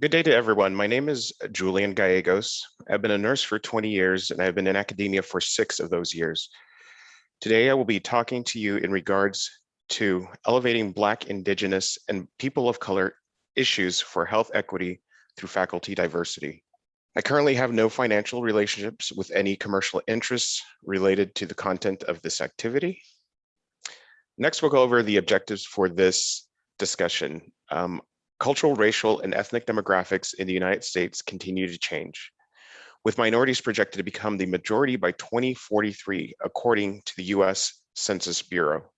Good day to everyone. My name is Julian Gallegos. I've been a nurse for 20 years and I've been in academia for 6 of those years. Today, I will be talking to you in regards to elevating Black, Indigenous, and people of color issues for health equity through faculty diversity. I currently have no financial relationships with any commercial interests related to the content of this activity. Next, we'll go over the objectives for this discussion. Cultural, racial, and ethnic demographics in the United States continue to change, with minorities projected to become the majority by 2043, according to the US Census Bureau.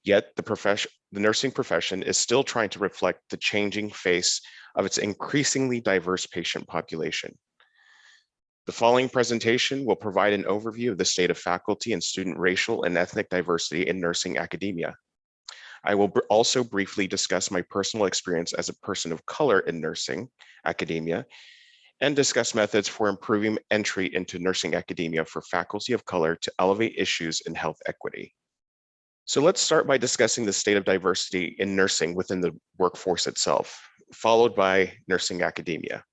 Yet the nursing profession is still trying to reflect the changing face of its increasingly diverse patient population. The following presentation will provide an overview of the state of faculty and student racial and ethnic diversity in nursing academia. I will also briefly discuss my personal experience as a person of color in nursing academia and discuss methods for improving entry into nursing academia for faculty of color to elevate issues in health equity. So let's start by discussing the state of diversity in nursing within the workforce itself, followed by nursing academia.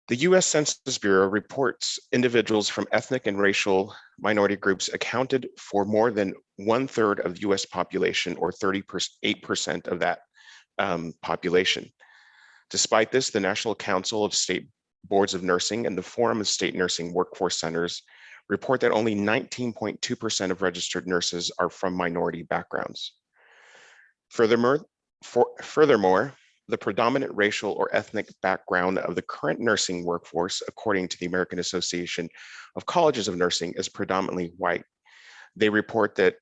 The US Census Bureau reports individuals from ethnic and racial minority groups accounted for more than 1/3 of the US population, or 38% of that population. Despite this, the National Council of State Boards of Nursing and the Forum of State Nursing Workforce Centers report that only 19.2% of registered nurses are from minority backgrounds. Furthermore, the predominant racial or ethnic background of the current nursing workforce, according to the American Association of Colleges of Nursing, is predominantly white. They report in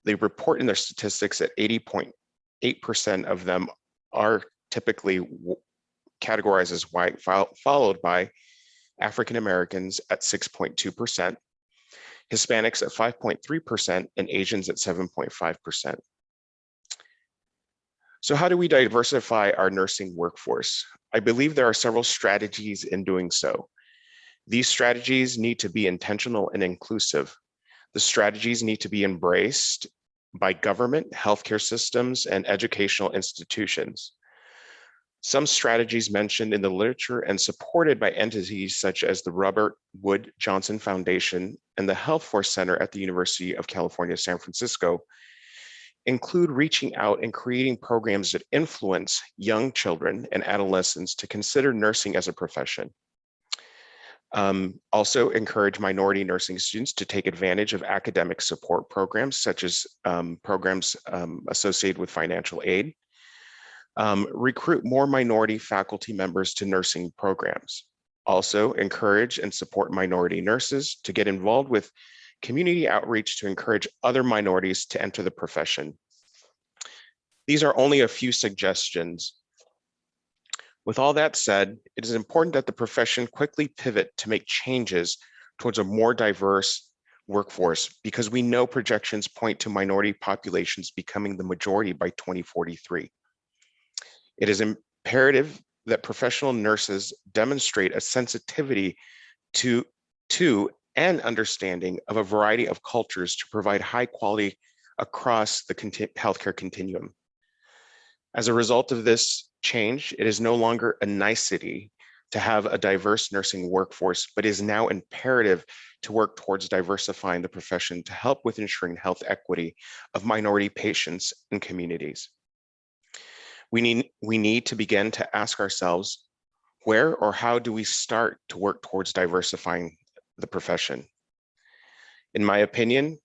their statistics that 80.8% of them are typically categorized as white, followed by African Americans at 6.2%, Hispanics at 5.3%, and Asians at 7.5%. So how do we diversify our nursing workforce? I believe there are several strategies in doing so. These strategies need to be intentional and inclusive. The strategies need to be embraced by government, healthcare systems, and educational institutions. Some strategies mentioned in the literature and supported by entities such as the Robert Wood Johnson Foundation and the Health Force Center at the University of California, San Francisco, include reaching out and creating programs that influence young children and adolescents to consider nursing as a profession. Also encourage minority nursing students to take advantage of academic support programs, such as programs associated with financial aid. Recruit more minority faculty members to nursing programs. Also encourage and support minority nurses to get involved with community outreach to encourage other minorities to enter the profession. These are only a few suggestions. With all that said, it is important that the profession quickly pivot to make changes towards a more diverse workforce, because we know projections point to minority populations becoming the majority by 2043. It is imperative that professional nurses demonstrate a sensitivity to and understanding of a variety of cultures to provide high quality across the healthcare continuum. As a result of this change, it is no longer a nicety to have a diverse nursing workforce, but is now imperative to work towards diversifying the profession to help with ensuring health equity of minority patients and communities. We need to begin to ask ourselves, where or how do we start to work towards diversifying the profession? In my opinion,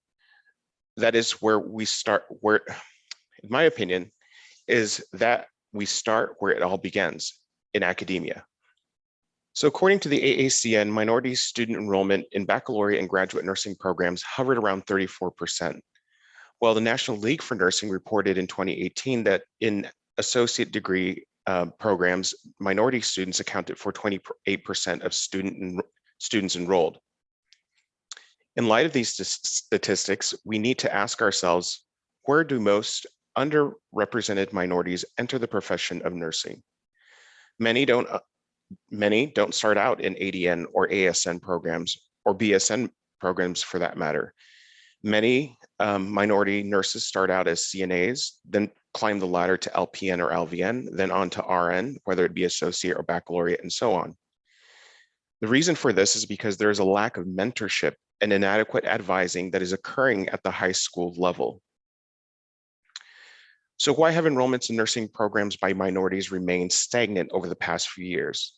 that is where we start, where it all begins, in academia. So according to the AACN, minority student enrollment in baccalaureate and graduate nursing programs hovered around 34%, while the National League for Nursing reported in 2018 that in associate degree programs, minority students accounted for 28% of students enrolled. In light of these statistics, we need to ask ourselves, where do most underrepresented minorities enter the profession of nursing? Many don't start out in ADN or ASN programs, or BSN programs for that matter. Many minority nurses start out as CNAs, then climb the ladder to LPN or LVN, then on to RN, whether it be associate or baccalaureate, and so on. The reason for this is because there is a lack of mentorship and inadequate advising that is occurring at the high school level. So why have enrollments in nursing programs by minorities remained stagnant over the past few years?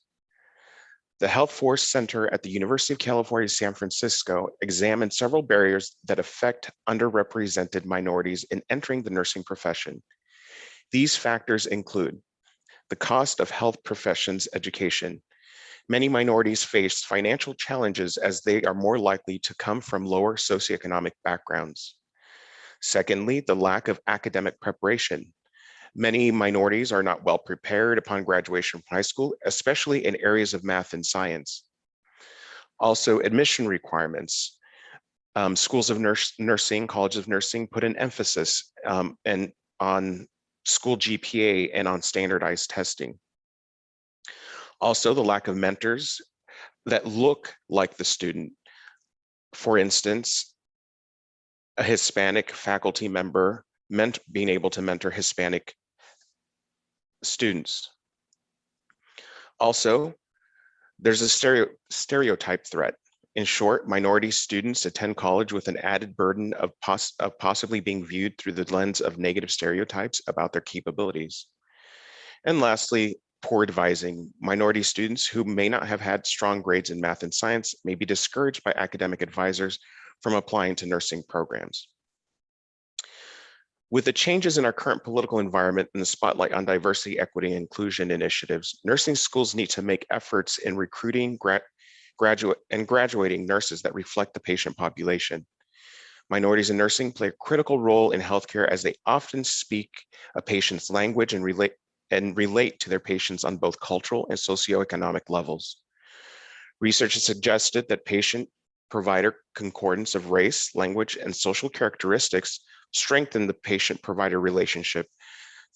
The Health Force Center at the University of California, San Francisco examined several barriers that affect underrepresented minorities in entering the nursing profession. These factors include the cost of health professions education. Many minorities face financial challenges as they are more likely to come from lower socioeconomic backgrounds. Secondly, the lack of academic preparation. Many minorities are not well prepared upon graduation from high school, especially in areas of math and science. Also, admission requirements. Schools of nursing, colleges of nursing put an emphasis on school GPA and on standardized testing. Also, the lack of mentors that look like the student. For instance, a Hispanic faculty member being able to mentor Hispanic students. Also, there's a stereotype threat. In short, minority students attend college with an added burden of possibly being viewed through the lens of negative stereotypes about their capabilities. And lastly, poor advising. Minority students who may not have had strong grades in math and science may be discouraged by academic advisors from applying to nursing programs. With the changes in our current political environment and the spotlight on diversity, equity, and inclusion initiatives, nursing schools need to make efforts in recruiting, graduating nurses that reflect the patient population. Minorities in nursing play a critical role in healthcare as they often speak a patient's language and relate to their patients on both cultural and socioeconomic levels. Research has suggested that patient-provider concordance of race, language, and social characteristics strengthen the patient-provider relationship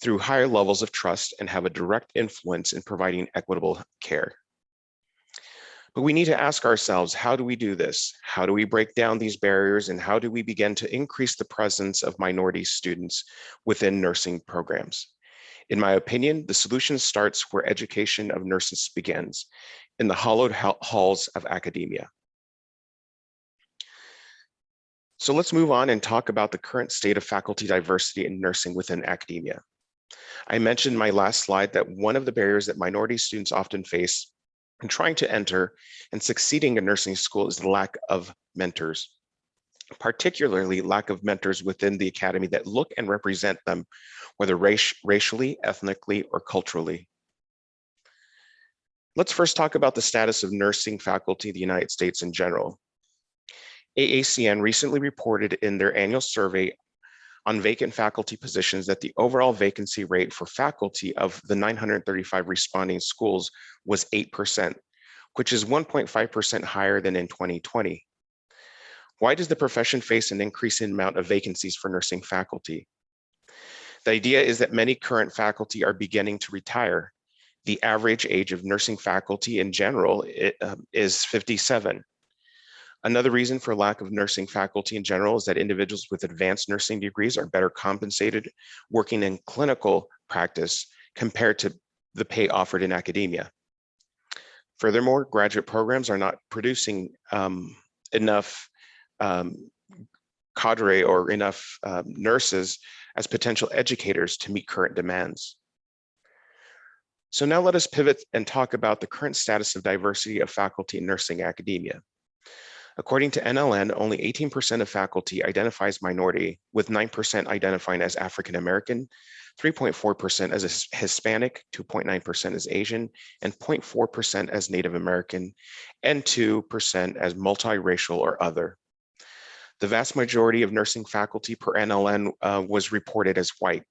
through higher levels of trust and have a direct influence in providing equitable care. But we need to ask ourselves, how do we do this? How do we break down these barriers, and how do we begin to increase the presence of minority students within nursing programs? In my opinion, the solution starts where education of nurses begins, in the hallowed halls of academia. So let's move on and talk about the current state of faculty diversity in nursing within academia. I mentioned in my last slide that one of the barriers that minority students often face in trying to enter and succeeding in nursing school is the lack of mentors, particularly lack of mentors within the academy that look and represent them, whether racially, ethnically, or culturally. Let's first talk about the status of nursing faculty in the United States in general. AACN recently reported in their annual survey on vacant faculty positions that the overall vacancy rate for faculty of the 935 responding schools was 8%, which is 1.5% higher than in 2020. Why does the profession face an increasing amount of vacancies for nursing faculty? The idea is that many current faculty are beginning to retire. The average age of nursing faculty in general is 57. Another reason for lack of nursing faculty in general is that individuals with advanced nursing degrees are better compensated working in clinical practice compared to the pay offered in academia. Furthermore, graduate programs are not producing enough cadre or enough nurses as potential educators to meet current demands. So now let us pivot and talk about the current status of diversity of faculty in nursing academia. According to NLN, only 18% of faculty identifies minority, with 9% identifying as African American, 3.4% as Hispanic, 2.9% as Asian, and 0.4% as Native American, and 2% as multiracial or other. The vast majority of nursing faculty per NLN was reported as white.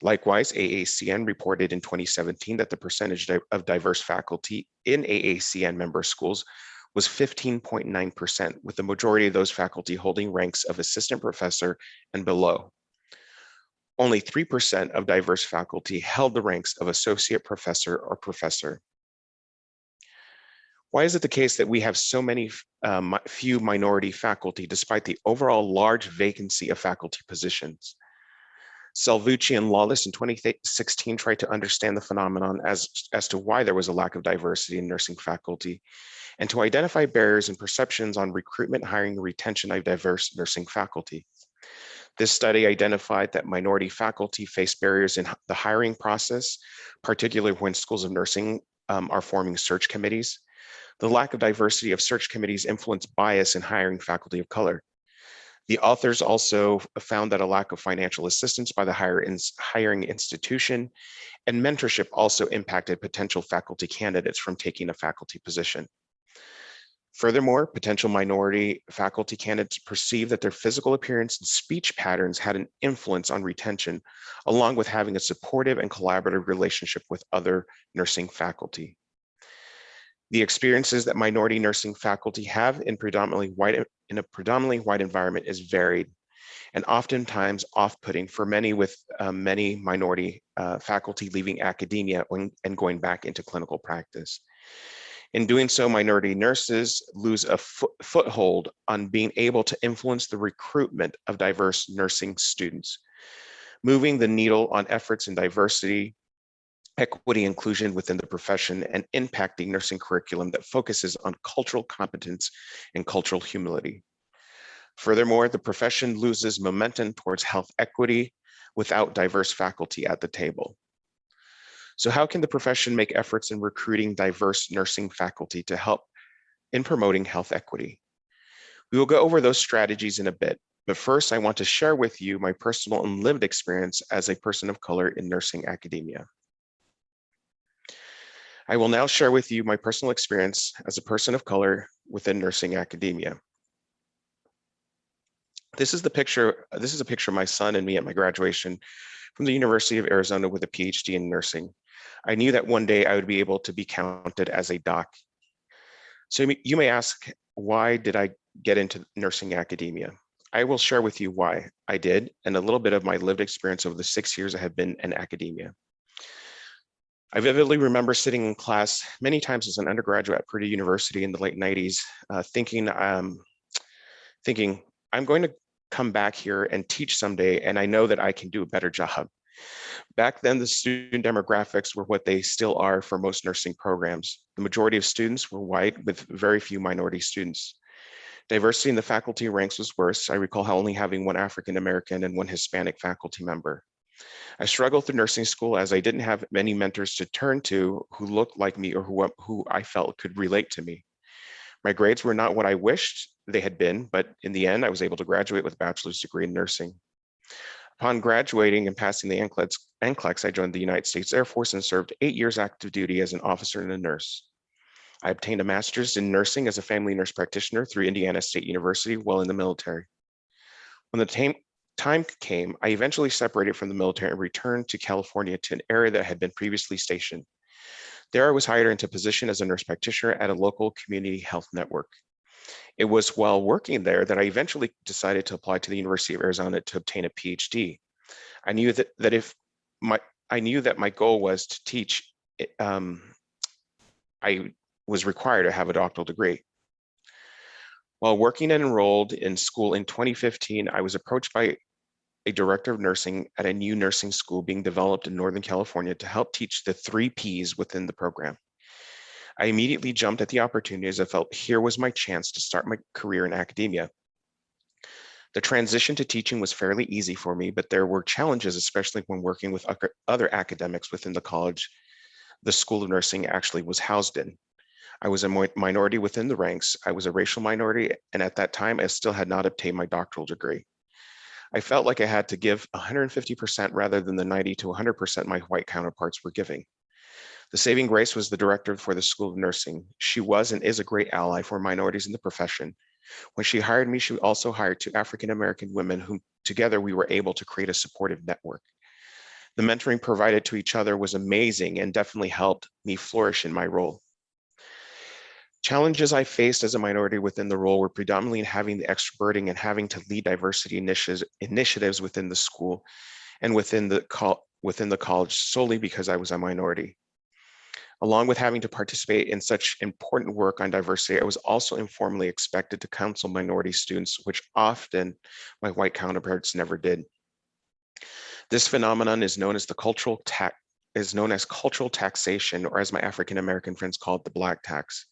Likewise, AACN reported in 2017 that the percentage of diverse faculty in AACN member schools was 15.9%, with the majority of those faculty holding ranks of assistant professor and below. Only 3% of diverse faculty held the ranks of associate professor or professor. Why is it the case that we have so many few minority faculty despite the overall large vacancy of faculty positions? Salvucci and Lawless in 2016 tried to understand the phenomenon as to why there was a lack of diversity in nursing faculty and to identify barriers and perceptions on recruitment, hiring, and retention of diverse nursing faculty. This study identified that minority faculty face barriers in the hiring process, particularly when schools of nursing are forming search committees. The lack of diversity of search committees influenced bias in hiring faculty of color. The authors also found that a lack of financial assistance by the hiring institution and mentorship also impacted potential faculty candidates from taking a faculty position. Furthermore, potential minority faculty candidates perceived that their physical appearance and speech patterns had an influence on retention, along with having a supportive and collaborative relationship with other nursing faculty. The experiences that minority nursing faculty have in a predominantly white environment is varied and oftentimes off-putting for many, with many minority faculty leaving academia and going back into clinical practice. In doing so, minority nurses lose a foothold on being able to influence the recruitment of diverse nursing students, moving the needle on efforts in diversity, equity, inclusion within the profession, and impacting nursing curriculum that focuses on cultural competence and cultural humility. Furthermore, the profession loses momentum towards health equity without diverse faculty at the table. So how can the profession make efforts in recruiting diverse nursing faculty to help in promoting health equity? We will go over those strategies in a bit, but first I want to share with you my personal and lived experience as a person of color in nursing academia. I will now share with you my personal experience as a person of color within nursing academia. This is a picture of my son and me at my graduation from the University of Arizona with a PhD in nursing. I knew that one day I would be able to be counted as a doc. So you may ask, why did I get into nursing academia? I will share with you why I did and a little bit of my lived experience over the 6 years I have been in academia. I vividly remember sitting in class many times as an undergraduate at Purdue University in the late 90s, thinking, I'm going to come back here and teach someday, and I know that I can do a better job. Back then, the student demographics were what they still are for most nursing programs. The majority of students were white with very few minority students. Diversity in the faculty ranks was worse. I recall only having one African American and one Hispanic faculty member. I struggled through nursing school as I didn't have many mentors to turn to who looked like me or who I felt could relate to me. My grades were not what I wished they had been, but in the end, I was able to graduate with a bachelor's degree in nursing. Upon graduating and passing the NCLEX, I joined the United States Air Force and served 8 years active duty as an officer and a nurse. I obtained a master's in nursing as a family nurse practitioner through Indiana State University while in the military. When the time came, I eventually separated from the military and returned to California to an area that I had been previously stationed. There I was hired into a position as a nurse practitioner at a local community health network. It was while working there that I eventually decided to apply to the University of Arizona to obtain a PhD. I knew that my goal was to teach. I was required to have a doctoral degree. While working and enrolled in school in 2015, I was approached by a director of nursing at a new nursing school being developed in Northern California to help teach the 3 Ps within the program. I immediately jumped at the opportunity as I felt here was my chance to start my career in academia. The transition to teaching was fairly easy for me, but there were challenges, especially when working with other academics within the college the School of Nursing actually was housed in. I was a minority within the ranks. I was a racial minority, and at that time, I still had not obtained my doctoral degree. I felt like I had to give 150% rather than the 90 to 100% my white counterparts were giving. The saving grace was the director for the School of Nursing. She was and is a great ally for minorities in the profession. When she hired me, she also hired 2 African-American women whom together we were able to create a supportive network. The mentoring provided to each other was amazing and definitely helped me flourish in my role. Challenges I faced as a minority within the role were predominantly in having the extra burden and having to lead diversity initiatives within the school and within the college solely because I was a minority. Along with having to participate in such important work on diversity, I was also informally expected to counsel minority students, which often my white counterparts never did. This phenomenon is known as cultural taxation, or as my African American friends call it, the Black tax.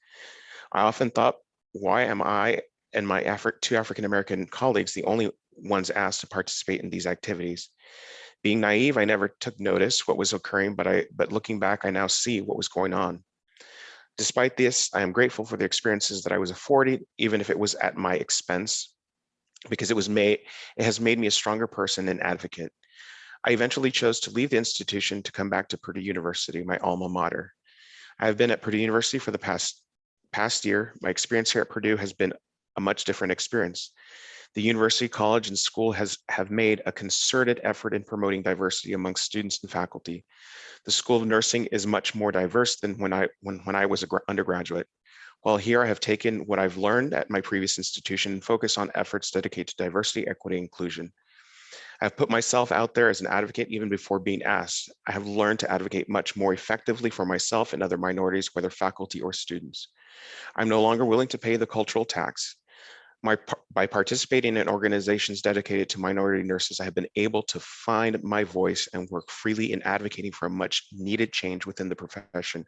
I often thought, why am I and my two African American colleagues the only ones asked to participate in these activities? Being naive, I never took notice what was occurring, but looking back, I now see what was going on. Despite this, I am grateful for the experiences that I was afforded, even if it was at my expense, because it has made me a stronger person and advocate. I eventually chose to leave the institution to come back to Purdue University, my alma mater. I have been at Purdue University for the past year. My experience here at Purdue has been a much different experience. The university, college, and school have made a concerted effort in promoting diversity among students and faculty. The School of Nursing is much more diverse than when I was an undergraduate. While here, I have taken what I've learned at my previous institution and focus on efforts dedicated to diversity, equity, and inclusion. I've put myself out there as an advocate even before being asked. I have learned to advocate much more effectively for myself and other minorities, whether faculty or students. I'm no longer willing to pay the cultural tax. By participating in organizations dedicated to minority nurses, I have been able to find my voice and work freely in advocating for a much needed change within the profession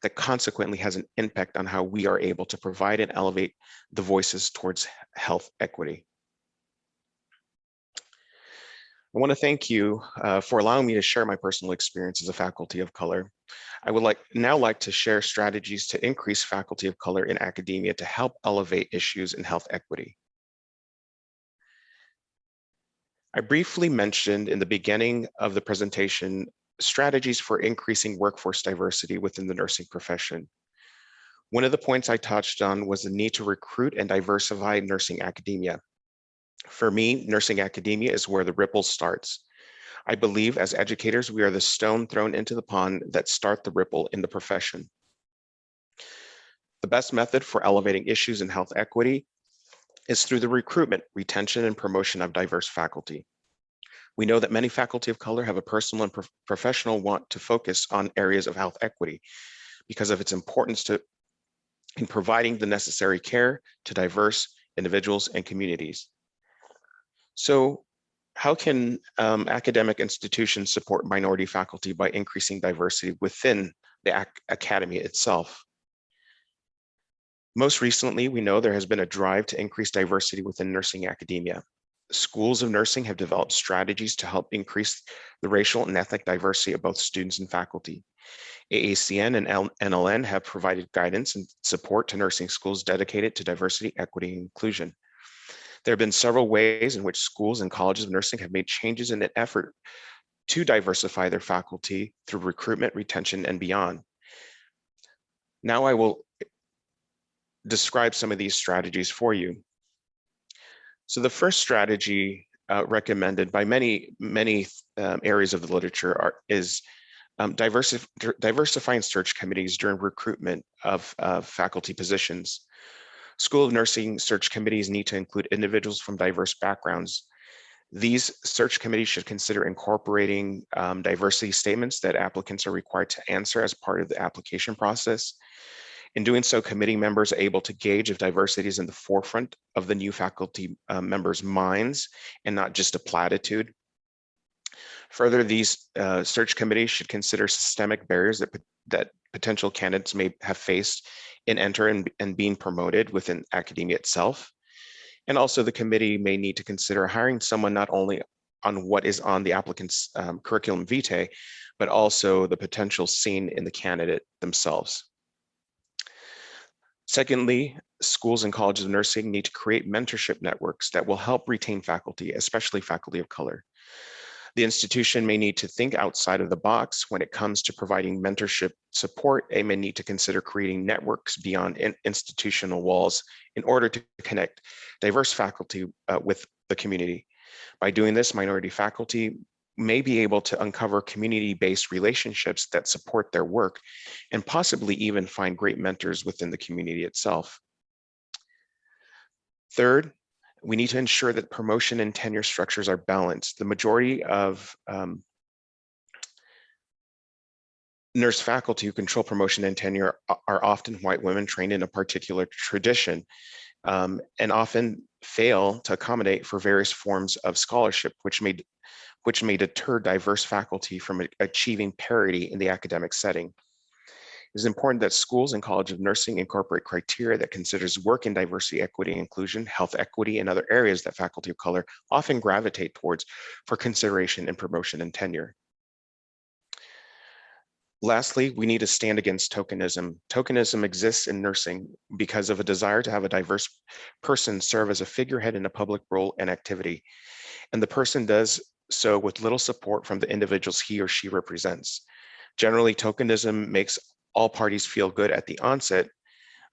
that consequently has an impact on how we are able to provide and elevate the voices towards health equity. I want to thank you for allowing me to share my personal experience as a faculty of color. I would now like to share strategies to increase faculty of color in academia to help elevate issues in health equity. I briefly mentioned in the beginning of the presentation strategies for increasing workforce diversity within the nursing profession. One of the points I touched on was the need to recruit and diversify nursing academia. For me, nursing academia is where the ripple starts. I believe as educators, we are the stone thrown into the pond that start the ripple in the profession. The best method for elevating issues in health equity is through the recruitment, retention, and promotion of diverse faculty. We know that many faculty of color have a personal and professional want to focus on areas of health equity because of its importance in providing the necessary care to diverse individuals and communities. So how can academic institutions support minority faculty by increasing diversity within the academy itself? Most recently, we know there has been a drive to increase diversity within nursing academia. Schools of nursing have developed strategies to help increase the racial and ethnic diversity of both students and faculty. AACN and NLN have provided guidance and support to nursing schools dedicated to diversity, equity, and inclusion. There have been several ways in which schools and colleges of nursing have made changes in an effort to diversify their faculty through recruitment, retention, and beyond. Now I will describe some of these strategies for you. So the first strategy recommended by many areas of the literature is diversifying search committees during recruitment of faculty positions. School of Nursing search committees need to include individuals from diverse backgrounds. These search committees should consider incorporating diversity statements that applicants are required to answer as part of the application process. In doing so, committee members are able to gauge if diversity is in the forefront of the new faculty members' minds and not just a platitude. Further, these search committees should consider systemic barriers that potential candidates may have faced in entering and being promoted within academia itself. And also the committee may need to consider hiring someone not only on what is on the applicant's curriculum vitae, but also the potential seen in the candidate themselves. Secondly, schools and colleges of nursing need to create mentorship networks that will help retain faculty, especially faculty of color. The institution may need to think outside of the box when it comes to providing mentorship support. They may need to consider creating networks beyond institutional walls in order to connect diverse faculty with the community. By doing this, minority faculty may be able to uncover community-based relationships that support their work and possibly even find great mentors within the community itself. Third, we need to ensure that promotion and tenure structures are balanced. The majority of Nurse faculty who control promotion and tenure are often white women trained in a particular tradition, and often fail to accommodate for various forms of scholarship, which may deter diverse faculty from achieving parity in the academic setting. It is important that schools and College of Nursing incorporate criteria that considers work in diversity, equity, inclusion, health equity, and other areas that faculty of color often gravitate towards for consideration in promotion and tenure. Lastly, we need to stand against tokenism. Tokenism exists in nursing because of a desire to have a diverse person serve as a figurehead in a public role and activity, and the person does so with little support from the individuals he or she represents. Generally, tokenism makes all parties feel good at the onset,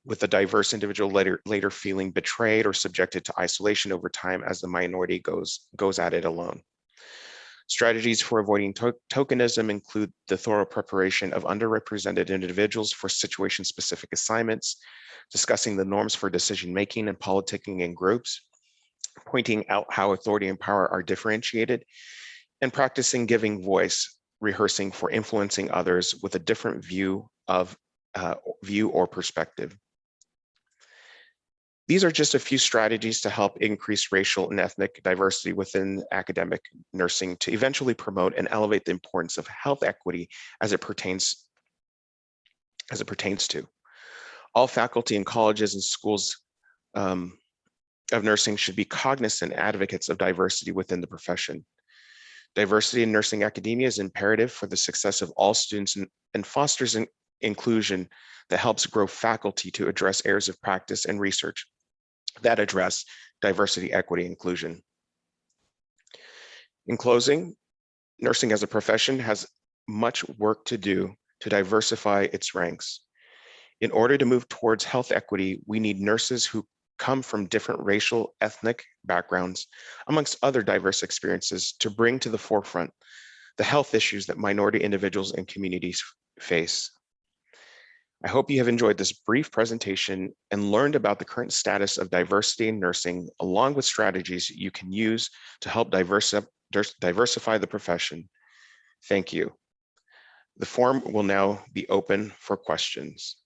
with the diverse individual later feeling betrayed or subjected to isolation over time as the minority goes at it alone. Strategies for avoiding tokenism include the thorough preparation of underrepresented individuals for situation-specific assignments, discussing the norms for decision-making and politicking in groups, pointing out how authority and power are differentiated, and practicing giving voice, rehearsing for influencing others with a different view or perspective. These are just a few strategies to help increase racial and ethnic diversity within academic nursing to eventually promote and elevate the importance of health equity as it pertains to. All faculty in colleges and schools of nursing should be cognizant advocates of diversity within the profession. Diversity in nursing academia is imperative for the success of all students and fosters inclusion that helps grow faculty to address areas of practice and research that address diversity, equity, inclusion. In closing, nursing as a profession has much work to do to diversify its ranks. In order to move towards health equity, we need nurses who come from different racial, ethnic backgrounds, amongst other diverse experiences, to bring to the forefront the health issues that minority individuals and communities face. I hope you have enjoyed this brief presentation and learned about the current status of diversity in nursing, along with strategies you can use to help diversify the profession. Thank you. The forum will now be open for questions.